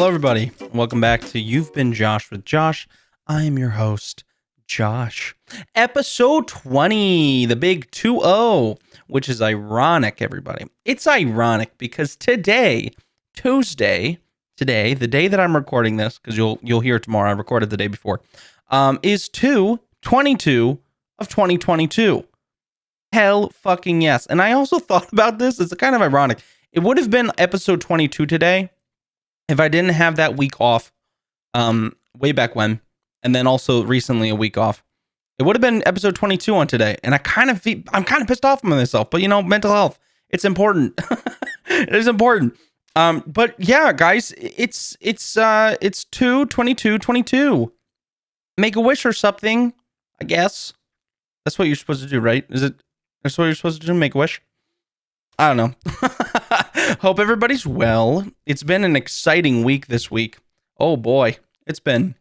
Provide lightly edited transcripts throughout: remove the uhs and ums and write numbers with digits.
Hello, everybody. Welcome back to You've Been Josh with Josh. I am your host, Josh. Episode 20, the big 2-0, which is ironic, everybody. It's ironic because today, Tuesday, the day that I'm recording this, because you'll hear it tomorrow, I recorded the day before, is 2/22 of 2022. Hell fucking yes. And I also thought about this. It's kind of ironic. It would have been episode 22 today if I didn't have that week off way back when, and then also recently a week off. It would have been episode 22 on today, and I'm kind of pissed off with myself, but mental health, it's important. It is important. But yeah, guys, it's 2/22/22. Make a wish or something, I guess. That's what you're supposed to do, right? That's what you're supposed to do, make a wish? I don't know. Hope everybody's well. It's been an exciting week this week. Oh boy, it's been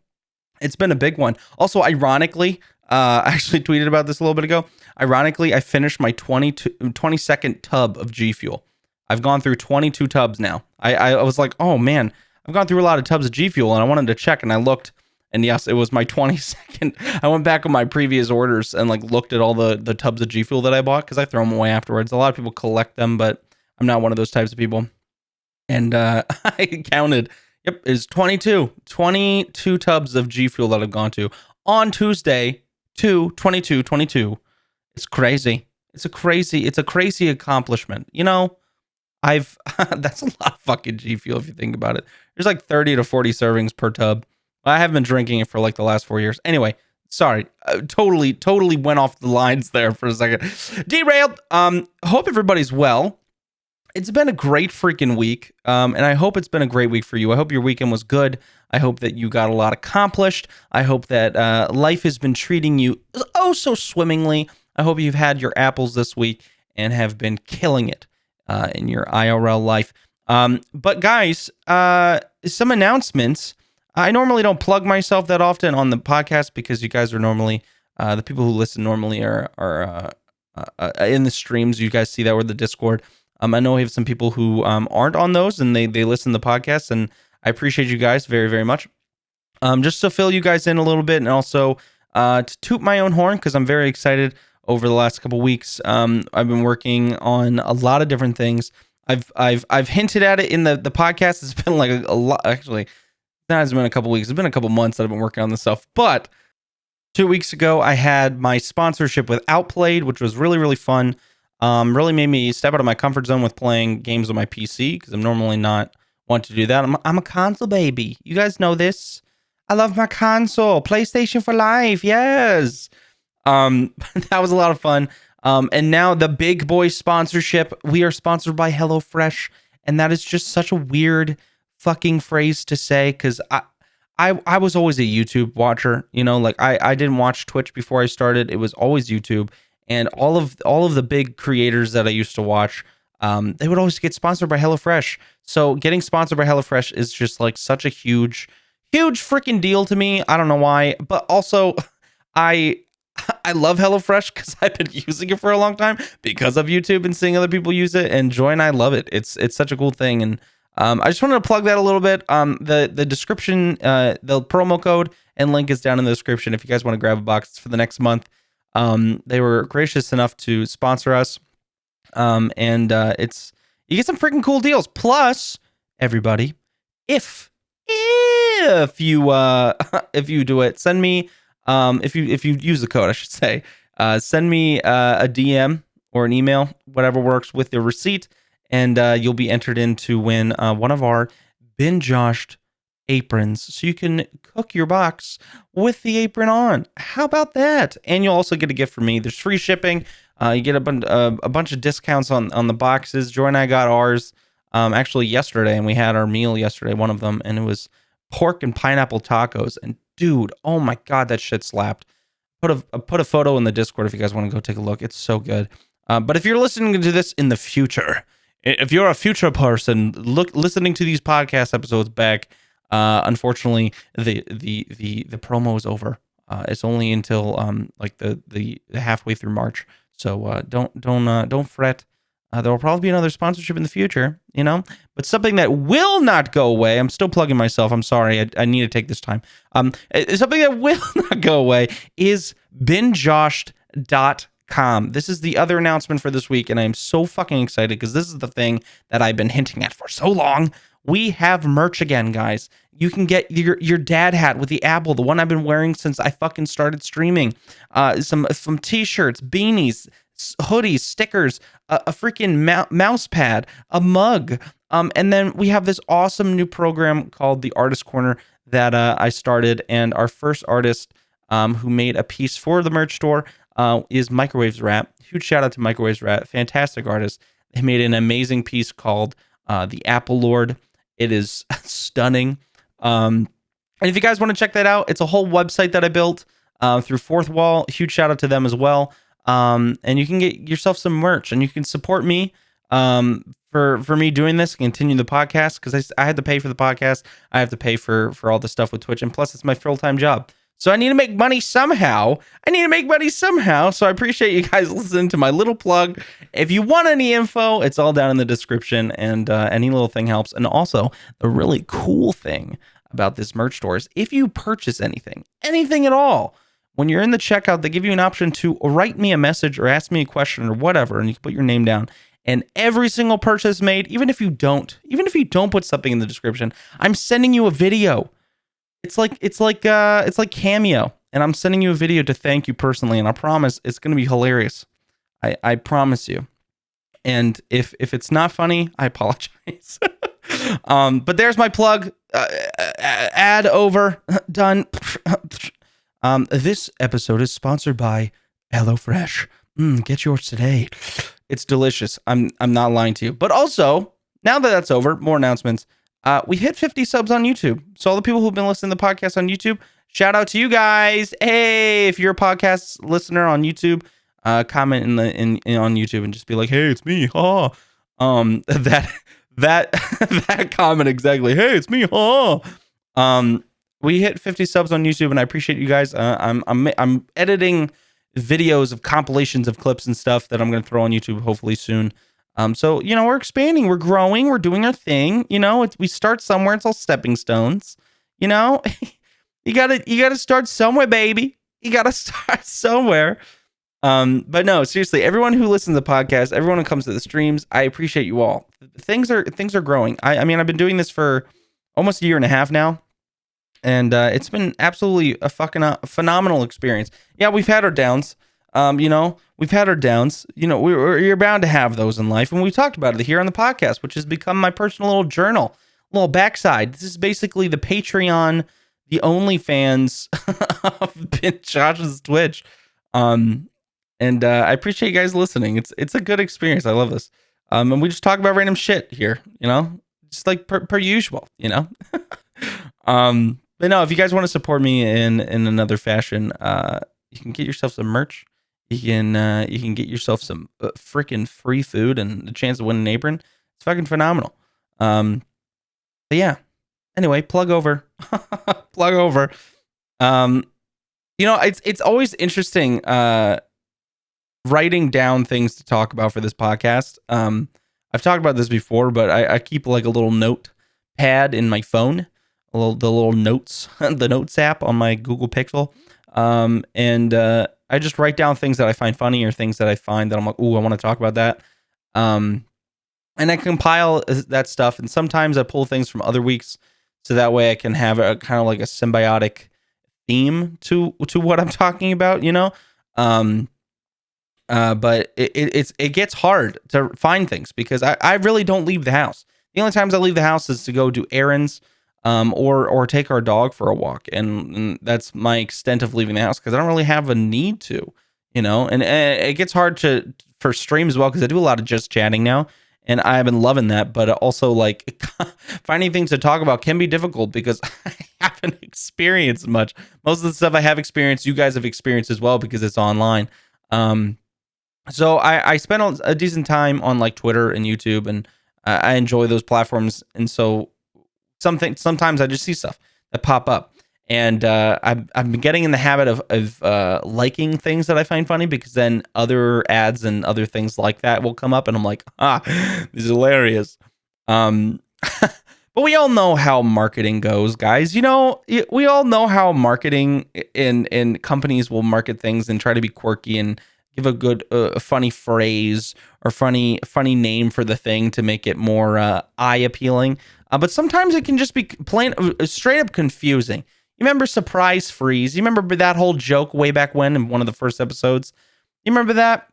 a big one. Also, ironically, I actually tweeted about this a little bit ago. Ironically, I finished my 22nd tub of G Fuel. I've gone through 22 tubs now. I was like, oh man, I've gone through a lot of tubs of G Fuel, and I wanted to check, and I looked, and yes, it was my 22nd. I went back on my previous orders and looked at all the tubs of G Fuel that I bought, because I throw them away afterwards. A lot of people collect them, but I'm not one of those types of people. And I counted. Yep, it's 22 tubs of G Fuel that I've gone to on Tuesday, 2/22/22. It's crazy. It's a crazy accomplishment. That's a lot of fucking G Fuel if you think about it. There's like 30 to 40 servings per tub. I have been drinking it for like the last 4 years. Anyway, sorry. Totally went off the lines there for a second. Derailed. Hope everybody's well. It's been a great freaking week. And I hope it's been a great week for you. I hope your weekend was good. I hope that you got a lot accomplished. I hope that life has been treating you oh so swimmingly. I hope you've had your apples this week and have been killing it in your IRL life. But guys, some announcements. I normally don't plug myself that often on the podcast because you guys are normally, the people who listen normally are in the streams. You guys see that, or the Discord. I know we have some people who aren't on those, and they listen to the podcast, and I appreciate you guys very, very much. Just to fill you guys in a little bit, and also to toot my own horn, because I'm very excited over the last couple weeks. I've been working on a lot of different things. I've hinted at it in the podcast. It's been like a lot, actually. That has been a couple weeks. It's been a couple months that I've been working on this stuff. But 2 weeks ago, I had my sponsorship with Outplayed, which was really, really fun. Really made me step out of my comfort zone with playing games on my PC, because I'm normally not want to do that. I'm a console baby. You guys know this. I love my console. PlayStation for life. Yes. That was a lot of fun. And now the big boy sponsorship. We are sponsored by HelloFresh, and that is just such a weird fucking phrase to say, because I was always a YouTube watcher. I didn't watch Twitch before I started. It was always YouTube. And all of the big creators that I used to watch, they would always get sponsored by HelloFresh. So getting sponsored by HelloFresh is just like such a huge freaking deal to me. I don't know why, but also I love HelloFresh because I've been using it for a long time because of YouTube and seeing other people use it. And Joy and I love it. It's such a cool thing. And I just wanted to plug that a little bit. The description, the promo code and link is down in the description if you guys want to grab a box. It's for the next month. They were gracious enough to sponsor us. And it's, you get some freaking cool deals. Plus, everybody, if you do it, send me, if you use the code, I should say, send me a DM or an email, whatever works, with your receipt, and you'll be entered in to win one of our binge-joshed aprons, so you can cook your box with the apron on. How about that? And you'll also get a gift from me. There's free shipping. You get a bunch of discounts on the boxes. Joy and I got ours actually yesterday, and we had our meal yesterday, one of them, and it was pork and pineapple tacos. And dude, oh my god, that shit slapped. Put a photo in the Discord if you guys want to go take a look. It's so good. But if you're listening to this in the future, if you're a future person listening to these podcast episodes back, unfortunately the promo is over. It's only until like the halfway through March. So don't fret. There will probably be another sponsorship in the future, but something that will not go away. I'm still plugging myself. I'm sorry. I need to take this time. Something that will not go away is binjoshed.com. This is the other announcement for this week, and I'm so fucking excited because this is the thing that I've been hinting at for so long. We have merch again, guys. You can get your dad hat with the apple, the one I've been wearing since I fucking started streaming. Some t-shirts, beanies, hoodies, stickers, a freaking mouse pad, a mug. And then we have this awesome new program called the Artist Corner that I started. And our first artist who made a piece for the merch store is Microwaves Rat. Huge shout out to Microwaves Rat. Fantastic artist. They made an amazing piece called The Apple Lord. It is stunning. And if you guys want to check that out, it's a whole website that I built through Fourth Wall. Huge shout out to them as well. And you can get yourself some merch, and you can support me for me doing this, continue the podcast, because I had to pay for the podcast. I have to pay for all the stuff with Twitch, and plus it's my full-time job. So I need to make money somehow. So I appreciate you guys listening to my little plug. If you want any info, it's all down in the description, and any little thing helps. And also, the really cool thing about this merch store is if you purchase anything at all, when you're in the checkout, they give you an option to write me a message or ask me a question or whatever, and you can put your name down. And every single purchase made, even if you don't put something in the description, I'm sending you a video. It's like Cameo, and I'm sending you a video to thank you personally, and I promise it's going to be hilarious. I promise you. And if it's not funny, I apologize. But there's my plug. Ad over. Done. This episode is sponsored by HelloFresh. Get yours today. It's delicious. I'm not lying to you. But also, now that that's over, more announcements. We hit 50 subs on YouTube. So all the people who've been listening to the podcast on YouTube, shout out to you guys. Hey, if you're a podcast listener on YouTube, comment in on YouTube and just be like, "Hey, it's me." Ha. That comment exactly. "Hey, it's me." Ha. We hit 50 subs on YouTube, and I appreciate you guys. I'm editing videos of compilations of clips and stuff that I'm going to throw on YouTube hopefully soon. So we're expanding, we're growing, we're doing our thing. We start somewhere. It's all stepping stones. You gotta start somewhere, baby. You gotta start somewhere. But no, seriously, everyone who listens to the podcast, everyone who comes to the streams, I appreciate you all. Things are growing. I mean, I've been doing this for almost a year and a half now, and it's been absolutely a fucking phenomenal experience. Yeah, we've had our downs. We've had our downs. You're bound to have those in life, and we talked about it here on the podcast, which has become my personal little journal, little backside. This is basically the Patreon, the OnlyFans of Josh's Twitch. And I appreciate you guys listening. It's a good experience. I love this. And we just talk about random shit here, just like per usual, But no, if you guys want to support me in another fashion, you can get yourself some merch. You can get yourself some freaking free food and the chance to win an apron. It's fucking phenomenal. But yeah. Anyway, plug over. Plug over. It's always interesting writing down things to talk about for this podcast. I've talked about this before, but I keep like a little note pad in my phone, the little notes, the notes app on my Google Pixel. And I just write down things that I find funny or things that I find that I'm like, ooh, I want to talk about that. And I compile that stuff. And sometimes I pull things from other weeks, so that way I can have a kind of like a symbiotic theme to what I'm talking about, but it gets hard to find things because I really don't leave the house. The only times I leave the house is to go do errands, or take our dog for a walk, and that's my extent of leaving the house because I don't really have a need to, and it gets hard for stream as well because I do a lot of just chatting now, and I've been loving that, but also like finding things to talk about can be difficult because I haven't experienced much. Most of the stuff I have experienced, you guys have experienced as well because it's online. So I spent a decent time on like Twitter and YouTube, and I enjoy those platforms, and so sometimes I just see stuff that pop up, And I've been getting in the habit of liking things that I find funny, because then other ads and other things like that will come up, and I'm like, this is hilarious. But we all know how marketing goes, guys. You know, we all know how marketing in companies will market things and try to be quirky and give a good, funny phrase or funny name for the thing to make it more eye appealing. But sometimes it can just be plain, straight up confusing. You remember Surprise Freeze? You remember that whole joke way back when in one of the first episodes? You remember that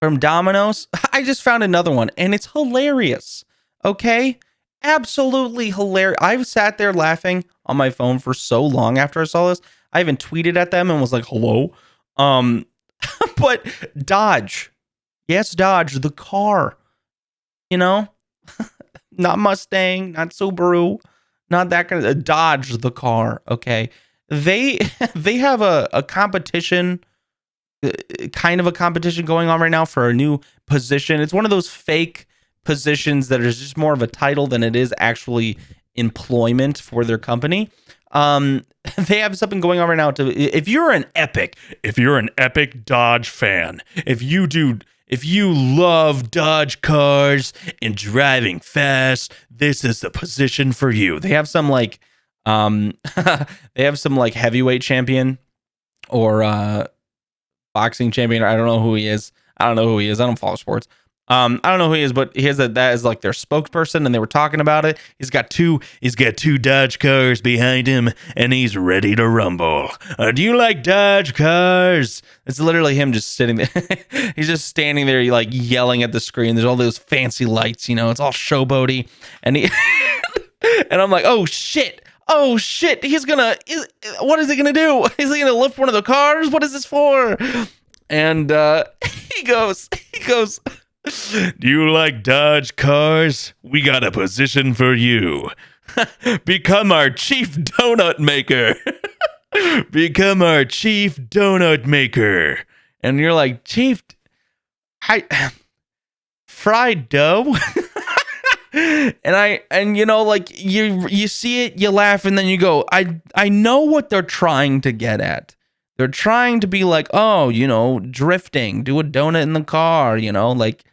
from Domino's? I just found another one, and it's hilarious. Okay? Absolutely hilarious. I've sat there laughing on my phone for so long after I saw this. I even tweeted at them and was like, hello? But Dodge. Yes, Dodge, the car. You know? Not Mustang, not Subaru, not that kind of Dodge, the car. Okay. They have a competition, kind of a competition going on right now for a new position. It's one of those fake positions that is just more of a title than it is actually employment for their company. They have something going on right now if you're an epic Dodge fan, if you love Dodge cars and driving fast, this is the position for you. They have some like heavyweight champion or boxing champion. I don't know who he is. I don't follow sports. I don't know who he is, but he has that is like their spokesperson, and they were talking about it. He's got two Dodge cars behind him, and he's ready to rumble. Do you like Dodge cars? It's literally him just sitting there. He's just standing there, like yelling at the screen. There's all those fancy lights, you know. It's all showboaty, and he and I'm like, oh shit. What is he gonna do? Is he gonna lift one of the cars? What is this for? And he goes. Do you like Dodge cars? We got a position for you. Become our chief donut maker. Become our chief donut maker. And you're like, Chief, fried dough? and you know, like you see it, you laugh, and then you go, I know what they're trying to get at. They're trying to be like, oh, you know, drifting, do a donut in the car, you know, like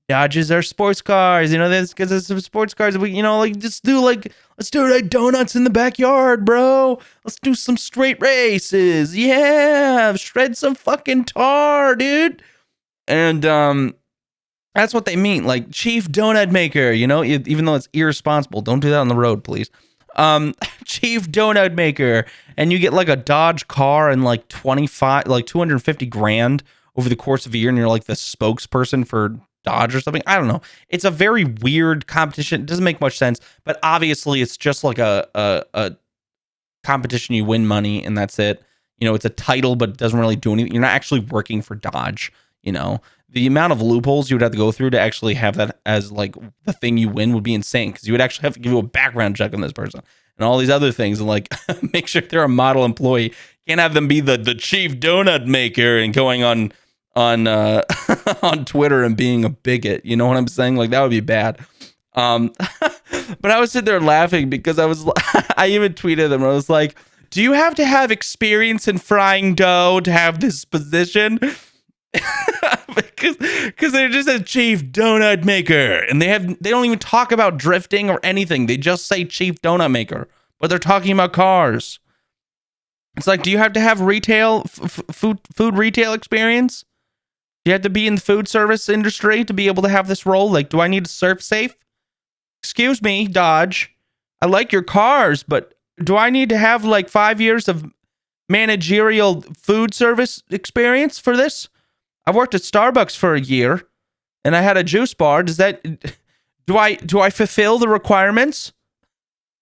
Dodges are sports cars, you know, that's because it's sports cars. We, you know, like let's do like donuts in the backyard, bro. Let's do some straight races. Yeah, shred some fucking tar, dude. And that's what they mean, like chief donut maker, you know, even though it's irresponsible. Don't do that on the road, please. Chief donut maker, and you get like a Dodge car and like 250 grand over the course of a year, and you're like the spokesperson for Dodge or something. I don't know. It's a very weird competition. It doesn't make much sense, but obviously it's just like a competition. You win money and that's it. You know, it's a title, but it doesn't really do anything. You're not actually working for Dodge. You know, the amount of loopholes you would have to go through to actually have that as like the thing you win would be insane, because you would actually have to give you a background check on this person and all these other things, and like make sure they're a model employee. Can't have them be the chief donut maker and going on on Twitter and being a bigot. You know what I'm saying? Like that would be bad. But I was sitting there laughing because I even tweeted them. I was like, do you have to have experience in frying dough to have this position? because they're just a chief donut maker, and they don't even talk about drifting or anything. They just say chief donut maker, but they're talking about cars. It's like, do you have to have retail food retail experience? Do you have to be in the food service industry to be able to have this role? Like, do I need to serve safe? Excuse me, Dodge. I like your cars, but do I need to have like 5 years of managerial food service experience for this? I've worked at Starbucks for a year, and I had a juice bar. Do I fulfill the requirements?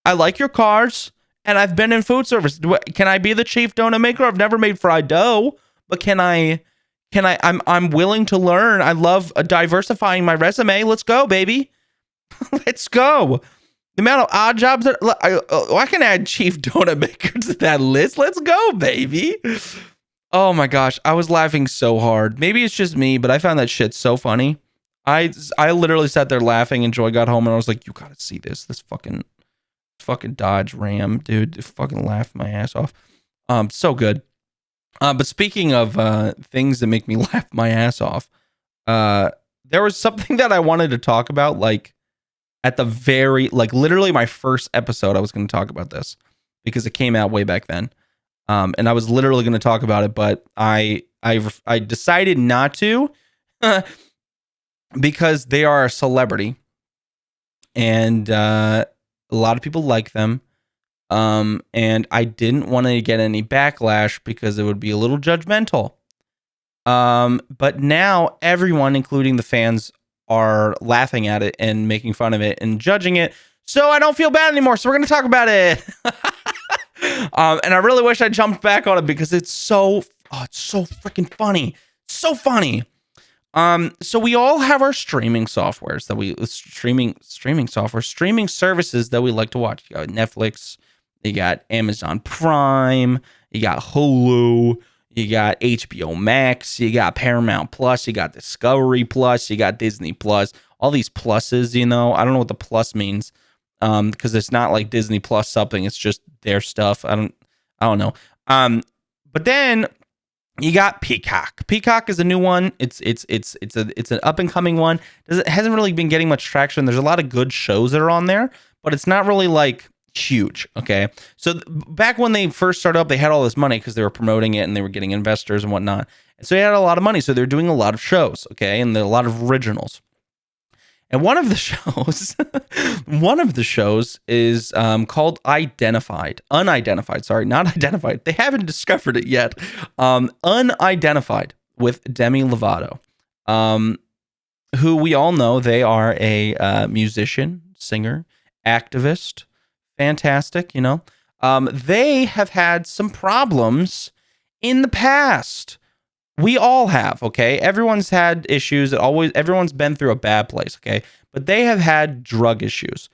I like your cars, and I've been in food service. Can I be the chief donut maker? I've never made fried dough, but can I? I'm willing to learn. I love diversifying my resume. Let's go, baby. Let's go. The amount of odd jobs that I can add chief donut maker to that list. Let's go, baby. Oh my gosh, I was laughing so hard. Maybe it's just me, but I found that shit so funny. I literally sat there laughing, and Joy got home, and I was like, you gotta see this fucking fucking Dodge Ram, dude. It fucking laughed my ass off. So good. But speaking of things that make me laugh my ass off, there was something that I wanted to talk about, like at the very, like literally my first episode, I was going to talk about this because it came out way back then. And I was literally going to talk about it, but I decided not to because they are a celebrity and a lot of people like them. And I didn't want to get any backlash because it would be a little judgmental. But now everyone, including the fans, are laughing at it and making fun of it and judging it. So I don't feel bad anymore. So we're going to talk about it. And I really wish I jumped back on it because it's so freaking funny. So funny. So we all have our streaming softwares that we streaming services that we like to watch. You got Netflix, you got Amazon Prime, you got Hulu, you got HBO Max, you got Paramount Plus, you got Discovery Plus, you got Disney Plus. All these pluses, you know. I don't know what the plus means, because it's not like Disney Plus something. It's just their stuff. I don't know. But then you got Peacock. Peacock is a new one. It's an up and coming one. It hasn't really been getting much traction. There's a lot of good shows that are on there, but it's not really like huge. Okay. So back when they first started up, they had all this money because they were promoting it and they were getting investors and whatnot. And so they had a lot of money. So they're doing a lot of shows. Okay. And there are a lot of originals. And one of the shows is called Unidentified. Sorry, not identified. They haven't discovered it yet. Unidentified with Demi Lovato, who we all know they are a musician, singer, activist. Fantastic, you know. They have had some problems in the past. We all have, okay? Everyone's had issues. Everyone's been through a bad place, okay? But they have had drug issues,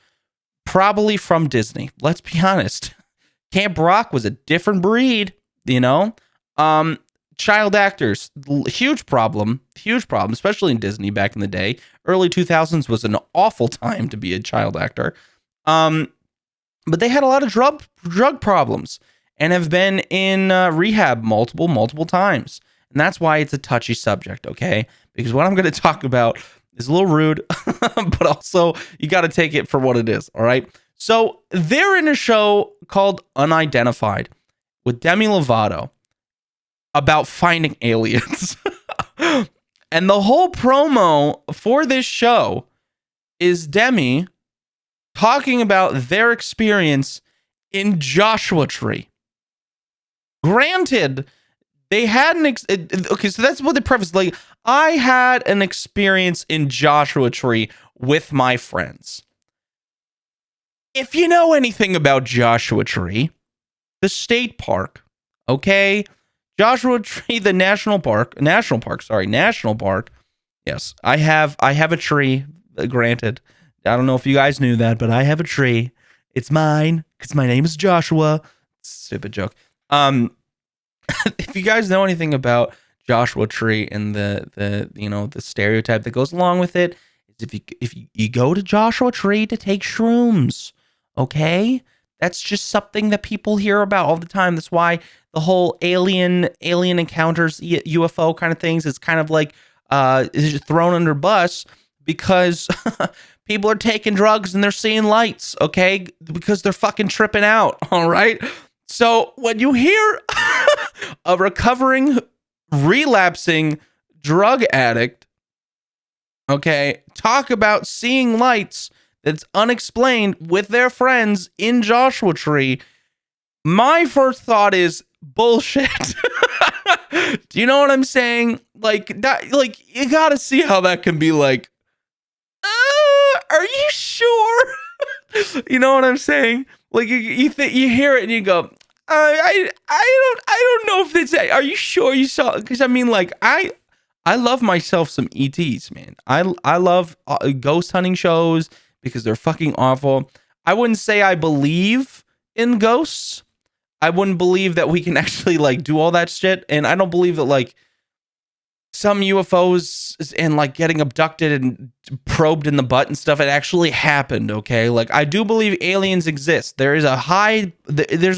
probably from Disney. Let's be honest. Camp Rock was a different breed, you know? Child actors, huge problem, especially in Disney back in the day. Early 2000s was an awful time to be a child actor. But they had a lot of drug problems and have been in rehab multiple times. And that's why it's a touchy subject, okay? Because what I'm going to talk about is a little rude, but also you got to take it for what it is, all right? So they're in a show called Unidentified with Demi Lovato about finding aliens. And the whole promo for this show is Demi talking about their experience in Joshua Tree. Granted, they had okay, so that's what the preface, like, I had an experience in Joshua Tree with my friends. If you know anything about Joshua Tree, the state park, okay? Joshua Tree, the national park. Yes, I have a tree, granted. I don't know if you guys knew that, but I have a tree. It's mine because my name is Joshua. Stupid joke. If you guys know anything about Joshua Tree and the stereotype that goes along with it, is if you go to Joshua Tree to take shrooms, okay? That's just something that people hear about all the time. That's why the whole alien encounters, UFO kind of things is kind of like is thrown under bus because people are taking drugs and they're seeing lights, okay? Because they're fucking tripping out, all right? So when you hear a recovering, relapsing drug addict, okay, talk about seeing lights that's unexplained with their friends in Joshua Tree, my first thought is bullshit. Do you know what I'm saying? Like that, like you gotta see how that can be like, are you sure? You know what I'm saying? Like you hear it and you go, I don't know if it's. Are you sure you saw? Because I mean, like I love myself some ETs, man. I love ghost hunting shows because they're fucking awful. I wouldn't say I believe in ghosts. I wouldn't believe that we can actually like do all that shit, and I don't believe that like some UFOs and like getting abducted and probed in the butt and stuff, it actually happened. Okay, like I do believe aliens exist. There's a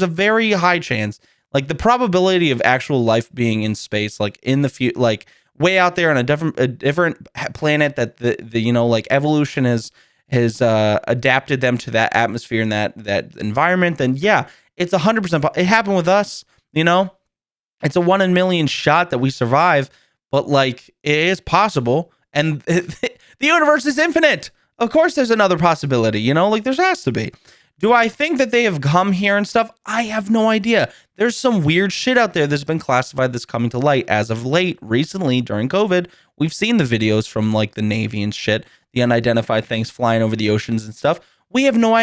very high chance, like the probability of actual life being in space, like in the future, like way out there on a different planet, that the like evolution has adapted them to that atmosphere and that environment. Then yeah, it's 100%. It happened with us. It's a 1 in a million shot that we survive, but like it is possible, and the universe is infinite. Of course, there's another possibility. Like there has to be. Do I think that they have come here and stuff? I have no idea. There's some weird shit out there that's been classified that's coming to light as of late. Recently, during COVID, we've seen the videos from like the Navy and shit, the unidentified things flying over the oceans and stuff. We have no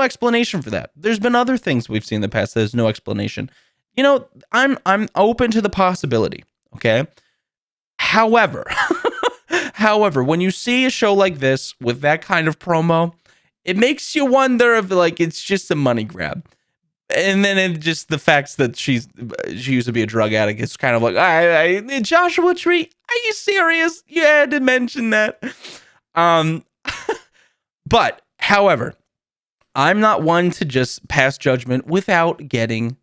explanation for that. There's been other things we've seen in the past. There's no explanation. I'm open to the possibility. Okay. However, when you see a show like this with that kind of promo, it makes you wonder if like it's just a money grab. And then it just the facts that she used to be a drug addict. It's kind of like, Joshua Tree, are you serious? You had to mention that. But however, I'm not one to just pass judgment without getting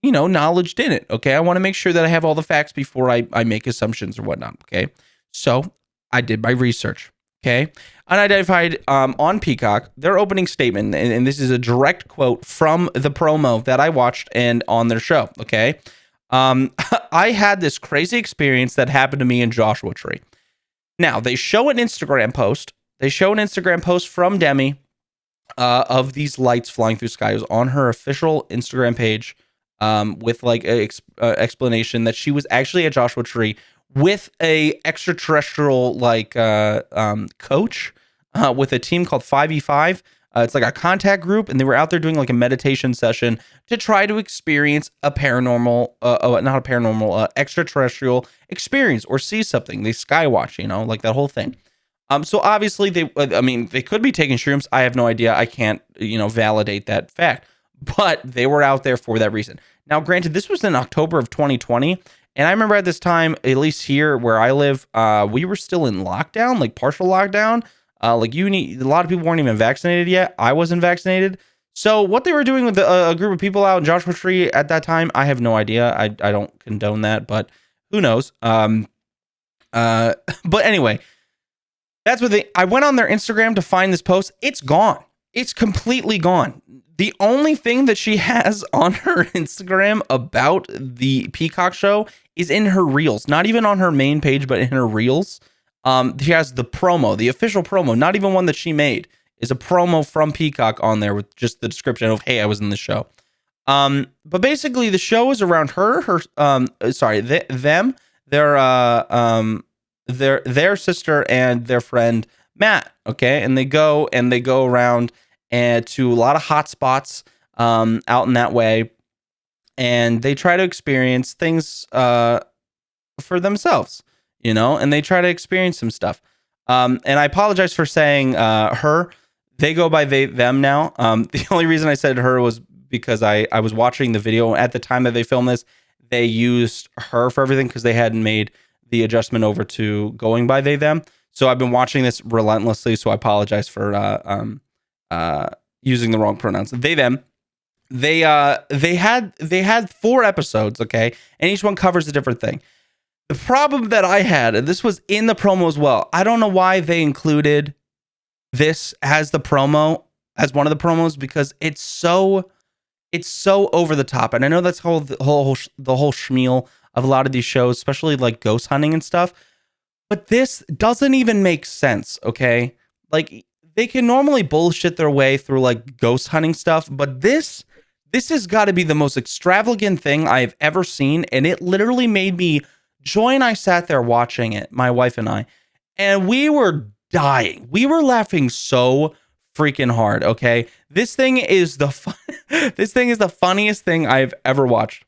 knowledge in it. Okay. I want to make sure that I have all the facts before I make assumptions or whatnot. Okay. So I did my research. Okay. Unidentified on Peacock, their opening statement, and this is a direct quote from the promo that I watched and on their show. Okay. I had this crazy experience that happened to me in Joshua Tree. Now they show an Instagram post. From Demi of these lights flying through sky. It was on her official Instagram page. With like a explanation that she was actually at Joshua Tree with a extraterrestrial like coach with a team called 5E5. It's like a contact group, and they were out there doing like a meditation session to try to experience a extraterrestrial experience or see something. They skywatch, like that whole thing. So obviously they could be taking shrooms. I have no idea. I can't, validate that fact. But they were out there for that reason. Now, granted, this was in October of 2020. And I remember at this time, at least here where I live, we were still in lockdown, like partial lockdown. A lot of people weren't even vaccinated yet. I wasn't vaccinated. So what they were doing with a group of people out in Joshua Tree at that time, I have no idea. I don't condone that, but who knows? But anyway, that's what I went on their Instagram to find this post. It's gone. It's completely gone. The only thing that she has on her Instagram about the Peacock show is in her reels, not even on her main page, but in her reels. She has the promo, the official promo, not even one that she made, is a promo from Peacock on there with just the description of, hey, I was in the show. But basically the show is around their sister and their friend Matt. Okay. And they go around and to a lot of hot spots out in that way, and they try to experience things for themselves, and they try to experience some stuff. And I apologize for saying her. They go by they them now. The only reason I said her was because I was watching the video at the time that they filmed this. They used her for everything because they hadn't made the adjustment over to going by they them. So I've been watching this relentlessly. So I apologize for using the wrong pronouns. They them. They had 4 episodes, okay, and each one covers a different thing. The problem that I had, and this was in the promo as well, I don't know why they included this as the promo, as one of the promos, because it's so over the top. And I know that's the whole schmeal of a lot of these shows, especially like ghost hunting and stuff. But this doesn't even make sense, okay? Like, they can normally bullshit their way through like ghost hunting stuff, but this has got to be the most extravagant thing I've ever seen. And it literally made me, Joy and I sat there watching it, my wife and I, and we were dying. We were laughing so freaking hard, okay? This thing is the funniest thing I've ever watched.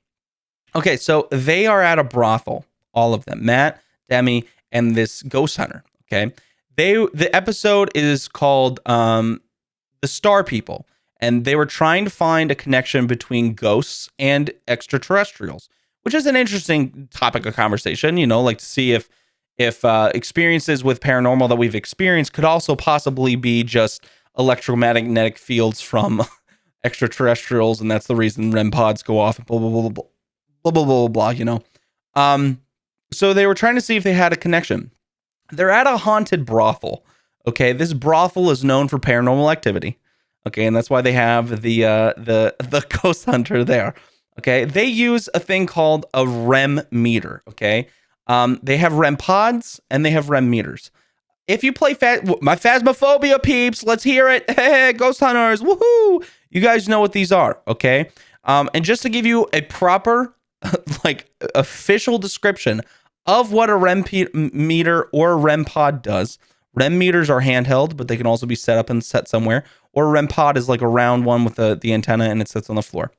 Okay, so they are at a brothel, all of them, Matt, Demi, and this ghost hunter, okay? The episode is called The Star People, and they were trying to find a connection between ghosts and extraterrestrials, which is an interesting topic of conversation, you know, like to see if experiences with paranormal that we've experienced could also possibly be just electromagnetic fields from extraterrestrials, and that's the reason REM pods go off and blah blah blah blah blah blah blah blah, you know. So they were trying to see if they had a connection. They're at a haunted brothel. Okay, this brothel is known for paranormal activity. Okay, and that's why they have the ghost hunter there. Okay, they use a thing called a REM meter. Okay, they have REM pods and they have REM meters. If you play my Phasmophobia peeps, let's hear it. Hey, ghost hunters, woohoo! You guys know what these are, okay? And just to give you a proper, like, official description of what a REM meter or a REM pod does. REM meters are handheld, but they can also be set up and set somewhere. Or a REM pod is like a round one with the antenna and it sits on the floor.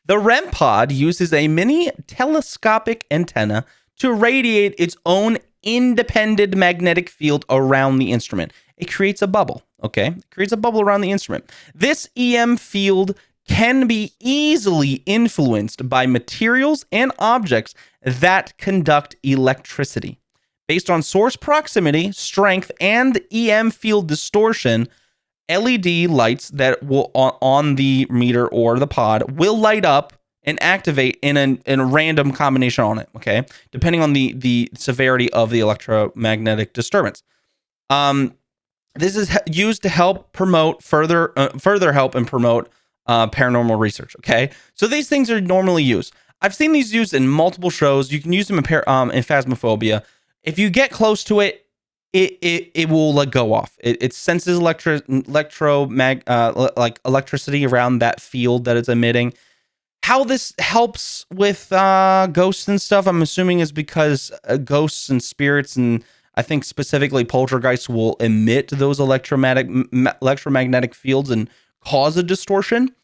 The REM pod uses a mini telescopic antenna to radiate its own independent magnetic field around the instrument. It creates a bubble, okay? It creates a bubble around the instrument. This EM field can be easily influenced by materials and objects that conduct electricity. Based on source proximity, strength, and EM field distortion, LED lights that will on the meter or the pod will light up and activate in a random combination on it, okay? Depending on the severity of the electromagnetic disturbance. This is used to help promote further help and promote paranormal research, okay? So these things are normally used. I've seen these used in multiple shows. You can use them in Phasmophobia. If you get close to it, it will like go off. It senses electricity around that field that it's emitting. How this helps with ghosts and stuff, I'm assuming, is because ghosts and spirits, and I think specifically poltergeists, will emit those electromagnetic fields and cause a distortion.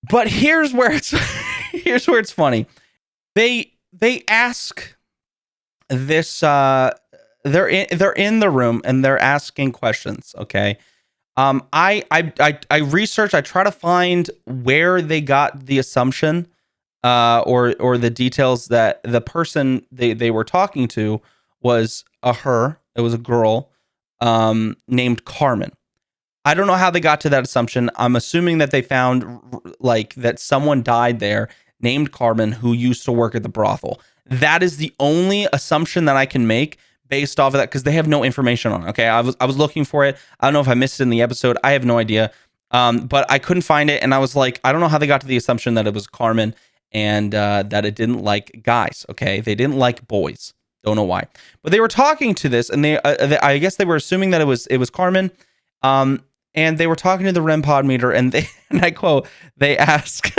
But here's where it's funny. They ask this. They're in the room and they're asking questions. Okay. I research. I try to find where they got the assumption, or the details that the person they were talking to was her. It was a girl, named Carmen. I don't know how they got to that assumption. I'm assuming that they found like that someone died there named Carmen who used to work at the brothel. That is the only assumption that I can make based off of that, because they have no information on it. Okay, I was looking for it. I don't know if I missed it in the episode. I have no idea. But I couldn't find it, and I was like, I don't know how they got to the assumption that it was Carmen and that it didn't like guys. Okay, they didn't like boys. Don't know why. But they were talking to this, and they I guess they were assuming that it was Carmen. And they were talking to the REM pod meter, and and I quote, they ask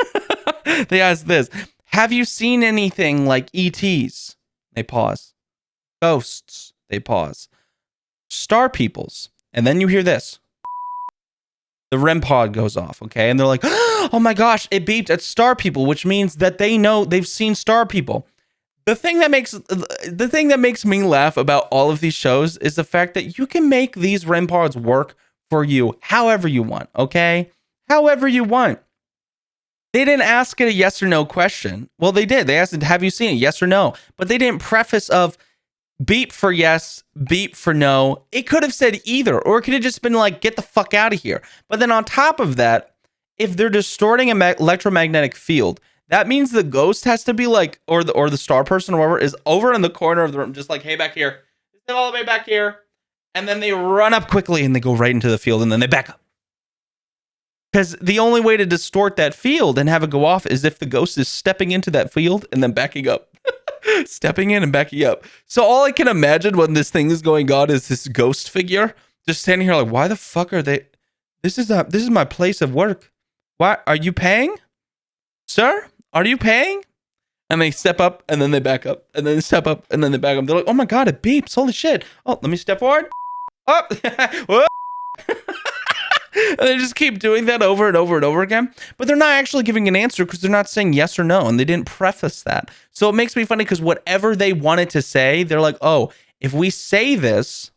this: "Have you seen anything like ETs?" They pause. "Ghosts." They pause. "Star peoples." And then you hear this. The REM pod goes off, okay? And they're like, "Oh my gosh, it beeped at star people," which means that they know they've seen star people. The thing that makes me laugh about all of these shows is the fact that you can make these REM pods work for you however you want, okay? However you want. They didn't ask it a yes or no question. Well, they did. They asked it, "Have you seen it? Yes or no?" But they didn't preface of beep for yes, beep for no. It could have said either, or it could have just been like, "Get the fuck out of here." But then on top of that, if they're distorting an electromagnetic field, that means the ghost has to be like, or the star person or whoever is over in the corner of the room, just like, "Hey, back here. Stay all the way back here." And then they run up quickly and they go right into the field and then they back up. Because the only way to distort that field and have it go off is if the ghost is stepping into that field and then backing up. Stepping in and backing up. So all I can imagine when this thing is going on is this ghost figure just standing here like, "Why the fuck are they? This is my place of work. Why are you paying? Sir, are you paying?" And they step up and then they back up and then they step up and then they back up. They're like, "Oh my God, it beeps. Holy shit. Oh, let me step forward." Up. And they just keep doing that over and over and over again. But they're not actually giving an answer because they're not saying yes or no. And they didn't preface that. So it makes me funny because whatever they wanted to say, they're like, "Oh, if we say this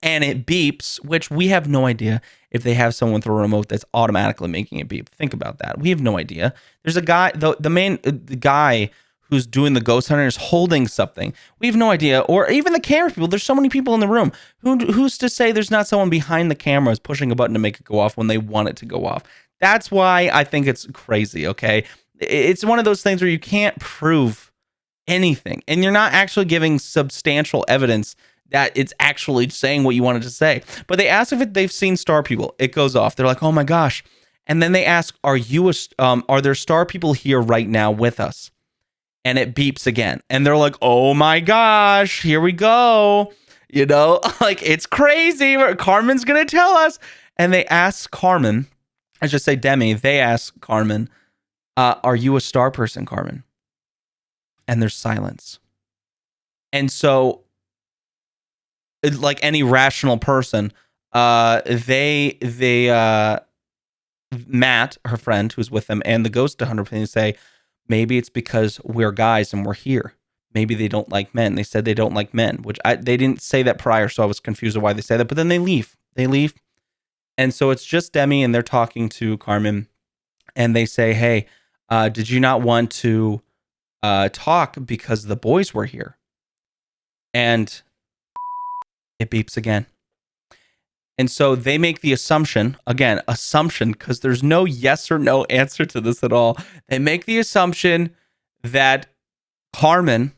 and it beeps, which we have no idea if they have someone through a remote that's automatically making it beep. Think about that. We have no idea. There's a guy, the guy who's doing the ghost hunter is holding something. We have no idea. Or even the camera people. There's so many people in the room. Who's to say there's not someone behind the cameras pushing a button to make it go off when they want it to go off? That's why I think it's crazy, okay? It's one of those things where you can't prove anything, and you're not actually giving substantial evidence that it's actually saying what you wanted to say. But they ask if they've seen star people. It goes off. They're like, oh my gosh. And then they ask, are there star people here right now with us? And it beeps again. And they're like, oh my gosh, here we go. You know, like, it's crazy. Carmen's going to tell us. And they ask Carmen, I should say Demi, they ask Carmen, are you a star person, Carmen? And there's silence. And so, like any rational person, Matt, her friend who's with them, and the ghost hunter say, maybe it's because we're guys and we're here. Maybe they don't like men. They said they don't like men, which they didn't say that prior, so I was confused of why they say that. But then they leave. And so it's just Demi, and they're talking to Carmen, and they say, hey, did you not want to talk because the boys were here? And it beeps again. And so they make the assumption, because there's no yes or no answer to this at all. They make the assumption that Carmen,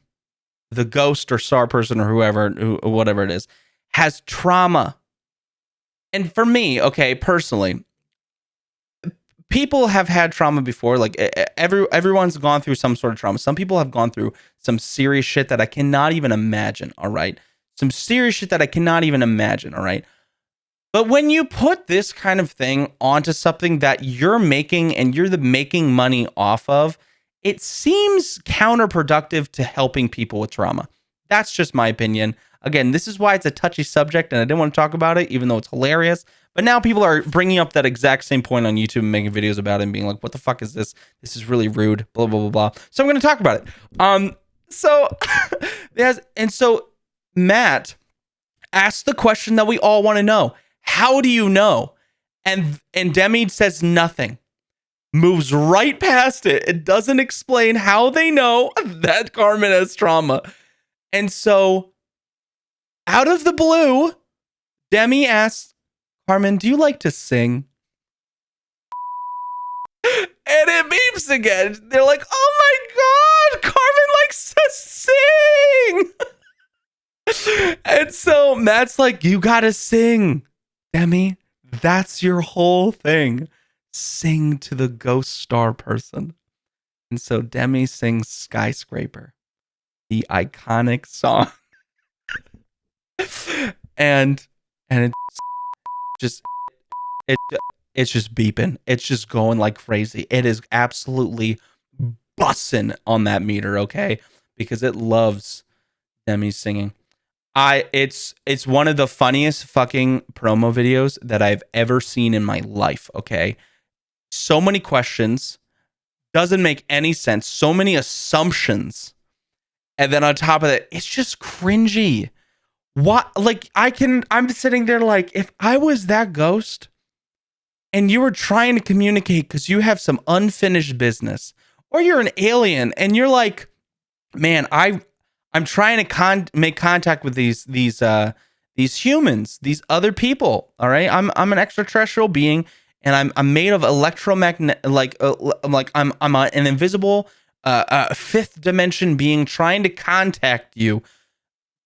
the ghost or star person or whatever it is, has trauma. And for me, okay, personally, people have had trauma before. Like everyone's gone through some sort of trauma. Some people have gone through some serious shit that I cannot even imagine, all right? Some serious shit that I cannot even imagine, all right? But when you put this kind of thing onto something that you're making and you're making money off of, it seems counterproductive to helping people with trauma. That's just my opinion. Again, this is why it's a touchy subject, and I didn't want to talk about it, even though it's hilarious. But now people are bringing up that exact same point on YouTube and making videos about it and being like, what the fuck is this? This is really rude, blah, blah, blah, blah. So I'm going to talk about it. So Matt asked the question that we all want to know. How do you know? And Demi says nothing. Moves right past it. It doesn't explain how they know that Carmen has trauma. And so, out of the blue, Demi asks, Carmen, do you like to sing? And it beeps again. They're like, oh my God, Carmen likes to sing. And so Matt's like, you gotta sing, Demi. That's your whole thing. Sing to the ghost star person. And so Demi sings Skyscraper, the iconic song. and it's just beeping. It's just going like crazy. It is absolutely bussing on that meter, okay? Because it loves Demi singing. It's one of the funniest fucking promo videos that I've ever seen in my life, okay? So many questions, doesn't make any sense, so many assumptions, and then on top of that, it's just cringy. What? Like, I'm sitting there like, if I was that ghost and you were trying to communicate because you have some unfinished business, or you're an alien and you're like, man, I'm trying to make contact with these humans, these other people. All right, I'm an extraterrestrial being, and I'm made of electromagnet, I'm an invisible fifth dimension being trying to contact you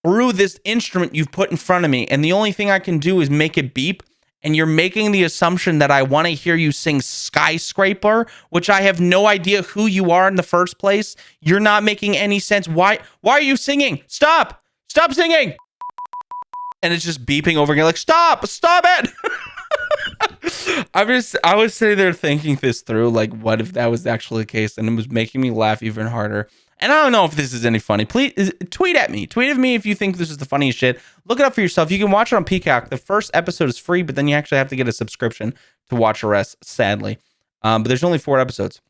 through this instrument you've put in front of me, and the only thing I can do is make it beep. And you're making the assumption that I want to hear you sing Skyscraper, which I have no idea who you are in the first place. You're not making any sense. Why are you singing? Stop singing. And it's just beeping over again, like, stop it. I was sitting there thinking this through, like, what if that was actually the case? And it was making me laugh even harder. And I don't know if this is any funny. Please tweet at me. Tweet at me if you think this is the funniest shit. Look it up for yourself. You can watch it on Peacock. The first episode is free, but then you actually have to get a subscription to watch the rest, sadly. But there's only 4 episodes.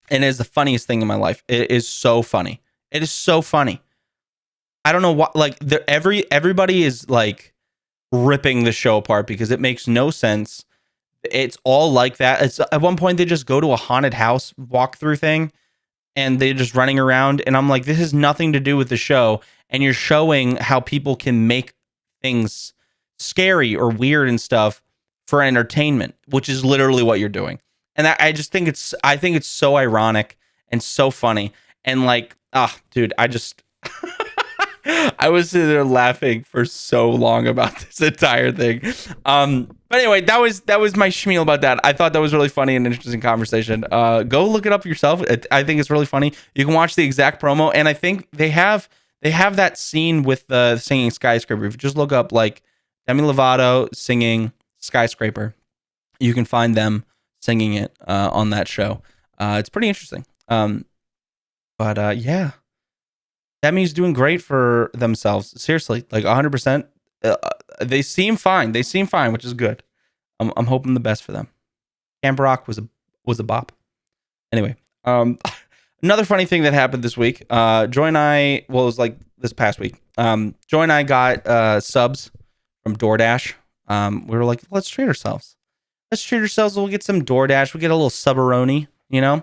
And it is the funniest thing in my life. It is so funny. It is so funny. I don't know what, like, everybody is like, ripping the show apart because it makes no sense. It's all like that. It's at one point they just go to a haunted house walkthrough thing and they're just running around, and I'm like, this has nothing to do with the show, and you're showing how people can make things scary or weird and stuff for entertainment, which is literally what you're doing. And I just think it's so ironic and so funny. And like, dude, I was sitting there laughing for so long about this entire thing. But anyway, that was my spiel about that. I thought that was really funny and interesting conversation. Go look it up yourself. I think it's really funny. You can watch the exact promo, and I think they have that scene with the singing Skyscraper. If you just look up like Demi Lovato singing Skyscraper, you can find them singing it on that show. It's pretty interesting. But yeah. Demi's doing great for themselves. Seriously, like 100%. They seem fine. They seem fine, which is good. I'm hoping the best for them. Camp Rock was a bop. Anyway, another funny thing that happened this week. Joy and I, well, it was like this past week. Joy and I got subs from DoorDash. We were like, let's treat ourselves. We'll get some DoorDash. We'll get a little subaroni, you know?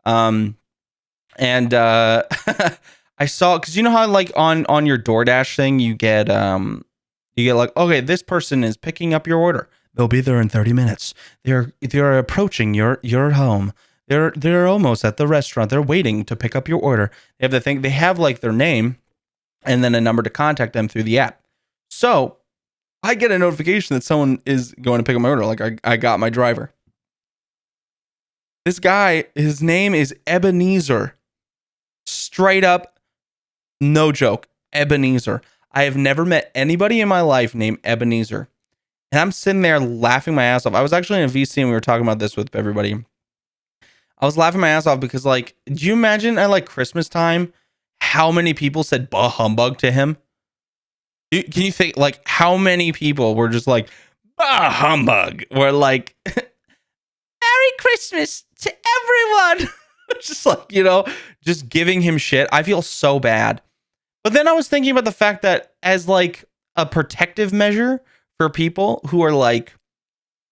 And I saw, because you know how like on your DoorDash thing you get like, okay, this person is picking up your order. They'll be there in 30 minutes. They're approaching your home. They're almost at the restaurant. They're waiting to pick up your order. They have the thing. They have like their name and then a number to contact them through the app. So I get a notification that someone is going to pick up my order. Like I got my driver. This guy, his name is Ebenezer. Straight up. No joke, Ebenezer. I have never met anybody in my life named Ebenezer. And I'm sitting there laughing my ass off. I was actually in a VC and we were talking about this with everybody. I was laughing my ass off because, like, do you imagine at like Christmas time how many people said bah humbug to him? Can you think like how many people were just like bah humbug? Were like Merry Christmas to everyone. Just like, you know, just giving him shit. I feel so bad. But then I was thinking about the fact that as like a protective measure for people who are like,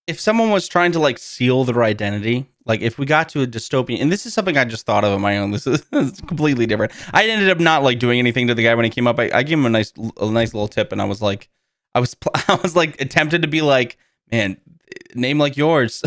if someone was trying to like seal their identity, like if we got to a dystopian, and this is something I just thought of on my own. This is completely different. I ended up not like doing anything to the guy when he came up. I gave him a nice little tip, and I was like, I was like tempted to be like, man, name like yours.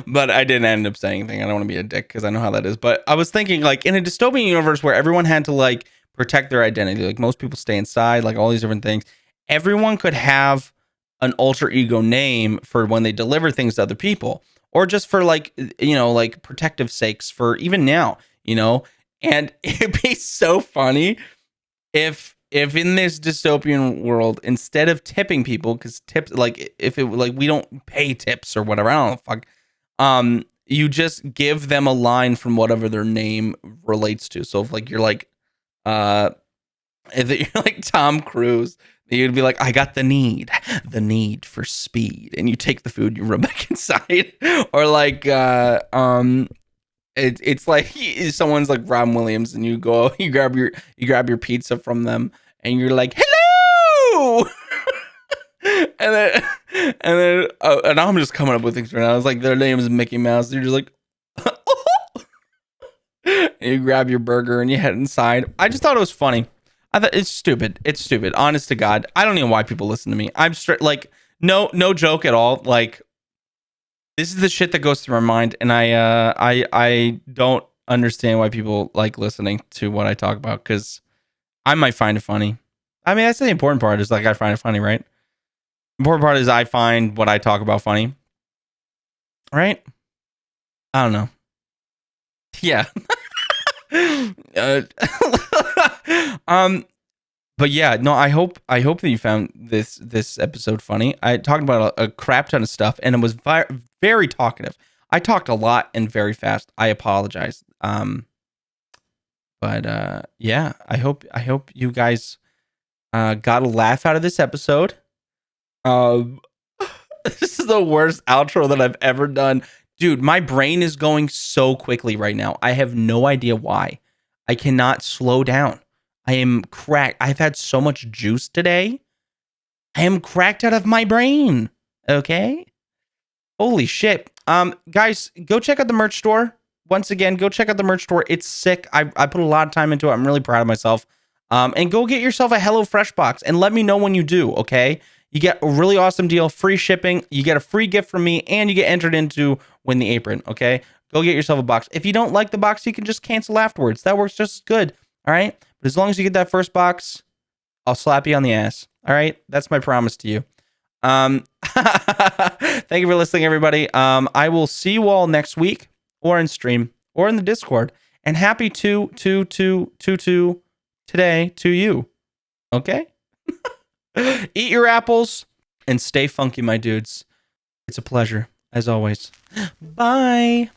But I didn't end up saying anything. I don't want to be a dick because I know how that is. But I was thinking like in a dystopian universe where everyone had to like protect their identity, like most people stay inside, like all these different things, everyone could have an alter ego name for when they deliver things to other people, or just for like, you know, like protective sakes for even now, you know. And it'd be so funny if in this dystopian world, instead of tipping people, because tips, like if it like we don't pay tips or whatever, I don't know, fuck, you just give them a line from whatever their name relates to. So if like you're like if you're like Tom Cruise, you'd be like, I got the need for speed, and you take the food, you run back inside. Or like it's like someone's like Robin Williams, and you grab your pizza from them, and you're like, hello. and then I'm just coming up with things right now. It's like their name is Mickey Mouse. You're just like, and you grab your burger and you head inside. I just thought it was funny. I thought it's stupid. It's stupid. Honest to God, I don't know why people listen to me. I'm straight like no joke at all. Like this is the shit that goes through my mind, and I don't understand why people like listening to what I talk about, because I might find it funny. I mean, that's the important part, is like I find it funny, right? The important part is I find what I talk about funny, right? I don't know. Yeah. But yeah, no, I hope that you found this episode funny. I talked about a crap ton of stuff, and it was very talkative. I talked a lot and very fast. I apologize. But yeah, I hope you guys got a laugh out of this episode. This is the worst outro that I've ever done. Dude, my brain is going so quickly right now. I have no idea why. I cannot slow down. I am cracked. I've had so much juice today. I am cracked out of my brain. Okay. Holy shit. Guys, go check out the merch store. Once again, go check out the merch store. It's sick. I put a lot of time into it. I'm really proud of myself. And go get yourself a HelloFresh box and let me know when you do, okay? You get a really awesome deal, free shipping. You get a free gift from me, and you get entered into Win the Apron, okay? Go get yourself a box. If you don't like the box, you can just cancel afterwards. That works just as good, all right? But as long as you get that first box, I'll slap you on the ass, all right? That's my promise to you. Thank you for listening, everybody. I will see you all next week, or in stream, or in the Discord. And happy today to you. Okay? Eat your apples and stay funky, my dudes. It's a pleasure, as always. Bye.